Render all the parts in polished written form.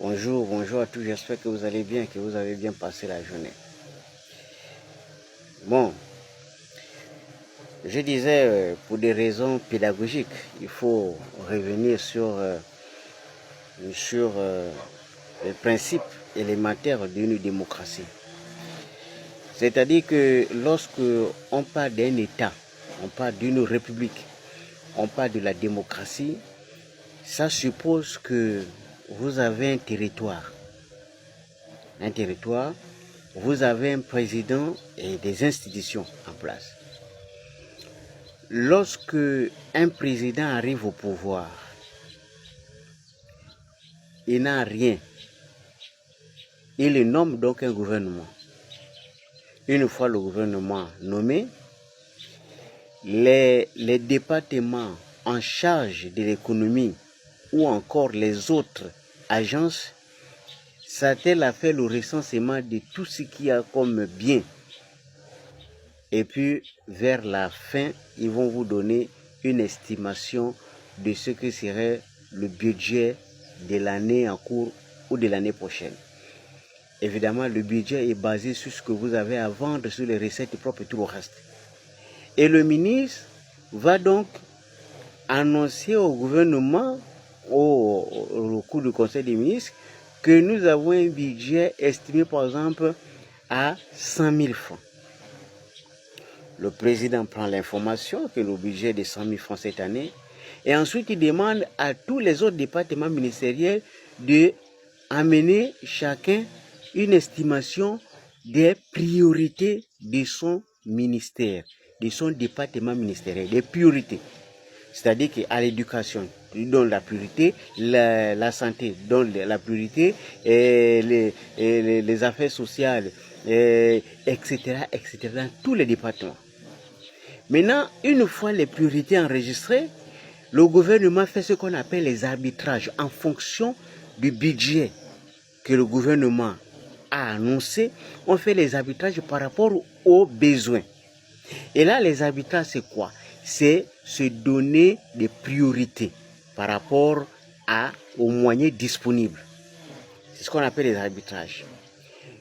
Bonjour, bonjour à tous, j'espère que vous allez bien, que vous avez bien passé la journée. Bon, je disais, pour des raisons pédagogiques, il faut revenir sur les principes élémentaires d'une démocratie. C'est-à-dire que lorsque on parle d'un État, on parle d'une république, on parle de la démocratie, ça suppose que vous avez un territoire. Un territoire, vous avez un président et des institutions en place. Lorsque un président arrive au pouvoir, il n'a rien. Il nomme donc un gouvernement. Une fois le gouvernement nommé, les départements en charge de l'économie ou encore les autres agences s'attellent à faire le recensement de tout ce qu'il y a comme bien. Et puis, vers la fin, ils vont vous donner une estimation de ce que serait le budget de l'année en cours ou de l'année prochaine. Évidemment, le budget est basé sur ce que vous avez à vendre, sur les recettes propres et tout le reste. Et le ministre va donc annoncer au gouvernement, au cours du Conseil des ministres, que nous avons un budget estimé par exemple à 100 000 francs. Le président prend l'information que le budget est de 100 000 francs cette année et ensuite il demande à tous les autres départements ministériels d'amener chacun une estimation des priorités de son ministère, de son département ministériel, des priorités. C'est-à-dire qu'à l'éducation, il donne la priorité, la santé donne la priorité, et les affaires sociales, etc., dans tous les départements. Maintenant, une fois les priorités enregistrées, le gouvernement fait ce qu'on appelle les arbitrages en fonction du budget que le gouvernement a annoncé. On fait les arbitrages par rapport aux besoins. Et là, les arbitrages, c'est quoi? C'est se donner des priorités par rapport aux moyens disponibles. C'est ce qu'on appelle les arbitrages.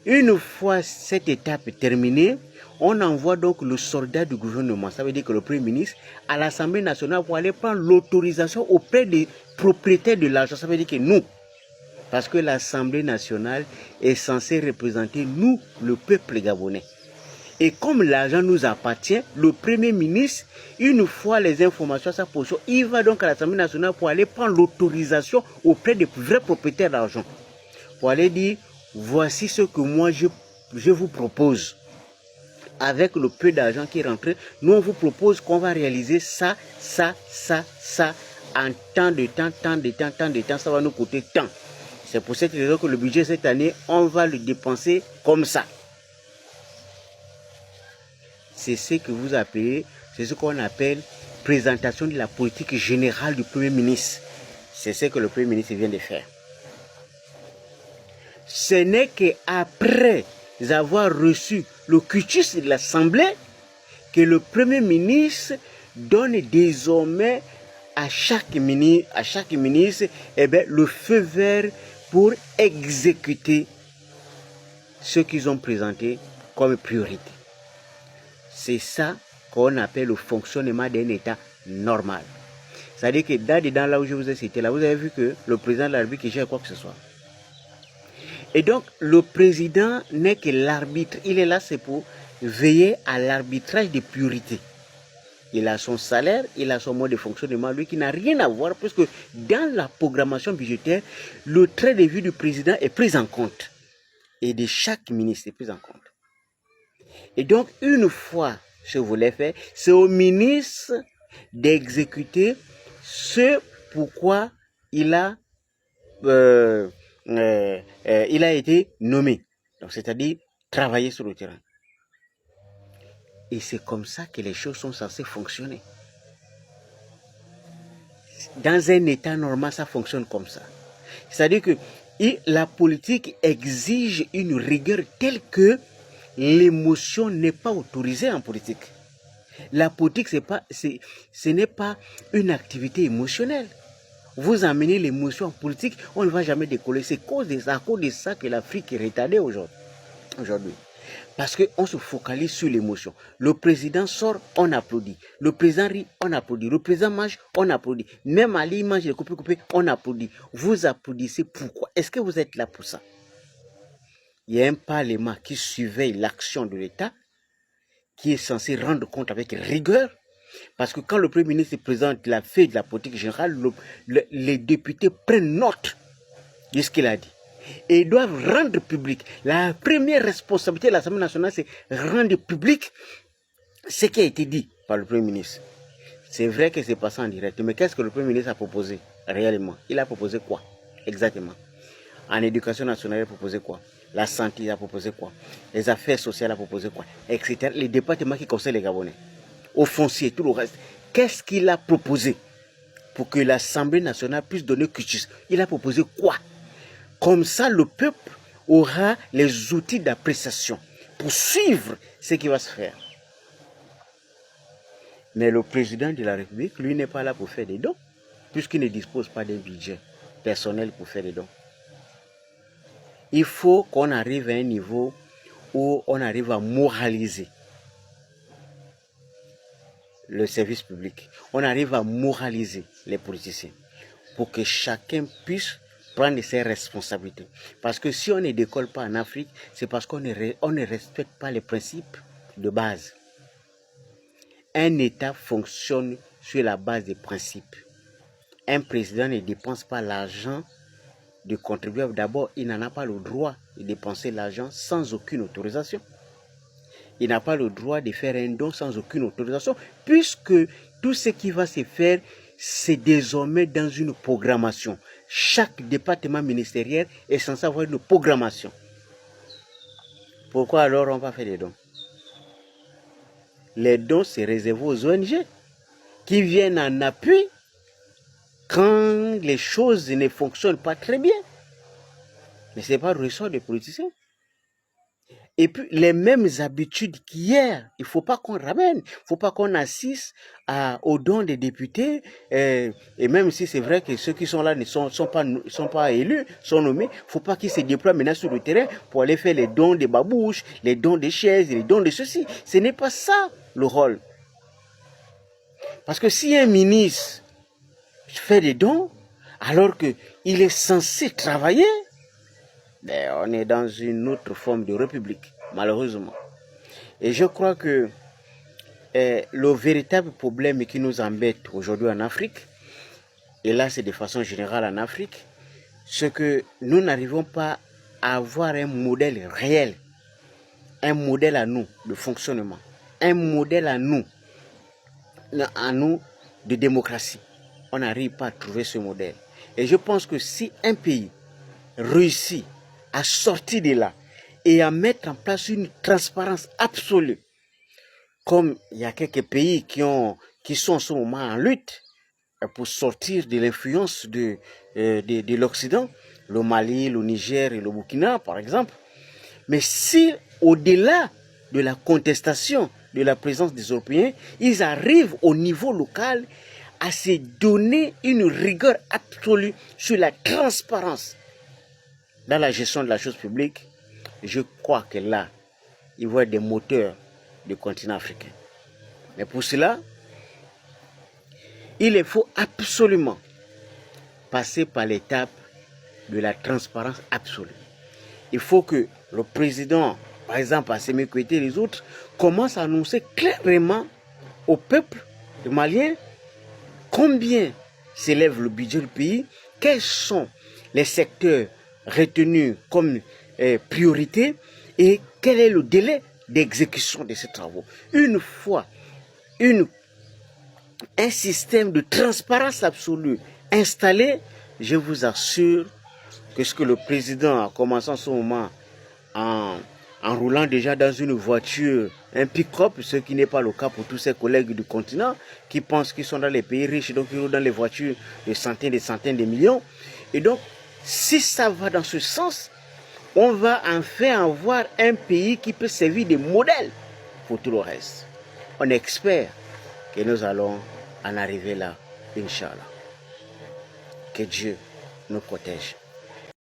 Une fois cette étape terminée, on envoie donc le soldat du gouvernement, ça veut dire que le Premier ministre, à l'Assemblée nationale pour aller prendre l'autorisation auprès des propriétaires de l'argent. Ça veut dire que nous, parce que l'Assemblée nationale est censée représenter nous, le peuple gabonais. Et comme l'argent nous appartient, le Premier ministre, une fois les informations à sa position, il va donc à l'Assemblée nationale pour aller prendre l'autorisation auprès des vrais propriétaires d'argent. Pour aller dire, voici ce que moi je vous propose. Avec le peu d'argent qui est rentré, nous on vous propose qu'on va réaliser ça, en tant de temps, ça va nous coûter tant. C'est pour cette raison que le budget cette année, on va le dépenser comme ça. C'est ce que vous appelez, c'est ce qu'on appelle présentation de la politique générale du Premier ministre. C'est ce que le Premier ministre vient de faire. Ce n'est qu'après avoir reçu le quitus de l'Assemblée que le Premier ministre donne désormais à chaque ministre le feu vert pour exécuter ce qu'ils ont présenté comme priorité. C'est ça qu'on appelle le fonctionnement d'un État normal. C'est-à-dire que dans là où je vous ai cité, là, vous avez vu que le président de la République gère quoi que ce soit. Et donc, le président n'est que l'arbitre. Il est là, c'est pour veiller à l'arbitrage des priorités. Il a son salaire, il a son mode de fonctionnement, lui qui n'a rien à voir, parce que dans la programmation budgétaire, le trait de vue du président est pris en compte. Et de chaque ministre est pris en compte. Et donc, une fois ce volet fait, c'est au ministre d'exécuter ce pourquoi il a été nommé. Donc, c'est-à-dire travailler sur le terrain. Et c'est comme ça que les choses sont censées fonctionner. Dans un état normal, ça fonctionne comme ça. C'est-à-dire que la politique exige une rigueur telle que l'émotion n'est pas autorisée en politique. La politique, ce n'est pas une activité émotionnelle. vous amenez l'émotion politique, on ne va jamais décoller. C'est à cause de ça que l'Afrique est retardée aujourd'hui. Parce qu'on se focalise sur l'émotion. Le président sort, on applaudit. Le président rit, on applaudit. Le président mange, on applaudit. Même Ali mange les coupés, on applaudit. Vous applaudissez pourquoi? Est-ce que vous êtes là pour ça? Il y a un parlement qui surveille l'action de l'État, qui est censé rendre compte avec rigueur. Parce que quand le Premier ministre présente la feuille de la politique générale, les députés prennent note de ce qu'il a dit. Et ils doivent rendre public. La première responsabilité de l'Assemblée nationale, c'est rendre public ce qui a été dit par le Premier ministre. C'est vrai que c'est passé en direct, mais qu'est-ce que le Premier ministre a proposé réellement? Il a proposé quoi exactement? En éducation nationale, il a proposé quoi? La santé, il a proposé quoi? Les affaires sociales, il a proposé quoi? Etc. Les départements qui concernent les Gabonais. Au foncier, tout le reste. Qu'est-ce qu'il a proposé pour que l'Assemblée nationale puisse donner cutis? Il a proposé quoi? Comme ça, le peuple aura les outils d'appréciation pour suivre ce qui va se faire. Mais le président de la République, lui, n'est pas là pour faire des dons, puisqu'il ne dispose pas d'un budget personnel pour faire des dons. Il faut qu'on arrive à un niveau où on arrive à moraliser le service public. On arrive à moraliser les politiciens pour que chacun puisse prendre ses responsabilités. Parce que si on ne décolle pas en Afrique, c'est parce qu'on ne respecte pas les principes de base. Un État fonctionne sur la base des principes. Un président ne dépense pas l'argent du contribuable. D'abord, il n'en a pas le droit de dépenser l'argent sans aucune autorisation. Il n'a pas le droit de faire un don sans aucune autorisation, puisque tout ce qui va se faire, c'est désormais dans une programmation. Chaque département ministériel est censé avoir une programmation. Pourquoi alors on va faire des dons? Les dons, c'est réservé aux ONG qui viennent en appui quand les choses ne fonctionnent pas très bien. Mais ce n'est pas le ressort des politiciens. Et puis, les mêmes habitudes qu'hier, il ne faut pas qu'on ramène. Il ne faut pas qu'on assiste aux dons des députés. Et même si c'est vrai que ceux qui sont là ne sont pas élus, sont nommés, il ne faut pas qu'ils se déploient maintenant sur le terrain pour aller faire les dons des babouches, les dons des chaises, les dons de ceci. Ce n'est pas ça le rôle. Parce que si un ministre fait des dons, alors qu'il est censé travailler, ben, on est dans une autre forme de république, malheureusement. Et je crois que le véritable problème qui nous embête aujourd'hui en Afrique, et là c'est de façon générale en Afrique, c'est que nous n'arrivons pas à avoir un modèle réel, un modèle à nous de fonctionnement, un modèle à nous de démocratie. On n'arrive pas à trouver ce modèle. Et je pense que si un pays réussit à sortir de là et à mettre en place une transparence absolue, comme il y a quelques pays qui sont en ce moment en lutte pour sortir de l'influence de l'Occident, le Mali, le Niger et le Burkina par exemple. Mais si au-delà de la contestation de la présence des Européens, ils arrivent au niveau local à se donner une rigueur absolue sur la transparence dans la gestion de la chose publique, je crois que là, il va y avoir des moteurs du continent africain. Mais pour cela, il faut absolument passer par l'étape de la transparence absolue. Il faut que le président, par exemple, Assimi Goïta et les autres, commencent à annoncer clairement au peuple malien combien s'élève le budget du pays, quels sont les secteurs retenus comme priorité et quel est le délai d'exécution de ces travaux. Une fois un système de transparence absolue installé, je vous assure que ce que le président a commencé en ce moment en roulant déjà dans une voiture, un pick-up, ce qui n'est pas le cas pour tous ses collègues du continent, qui pensent qu'ils sont dans les pays riches, donc ils roulent dans les voitures de centaines de millions. Et donc, si ça va dans ce sens, on va enfin avoir un pays qui peut servir de modèle pour tout le reste. On espère que nous allons en arriver là, Inch'Allah. Que Dieu nous protège.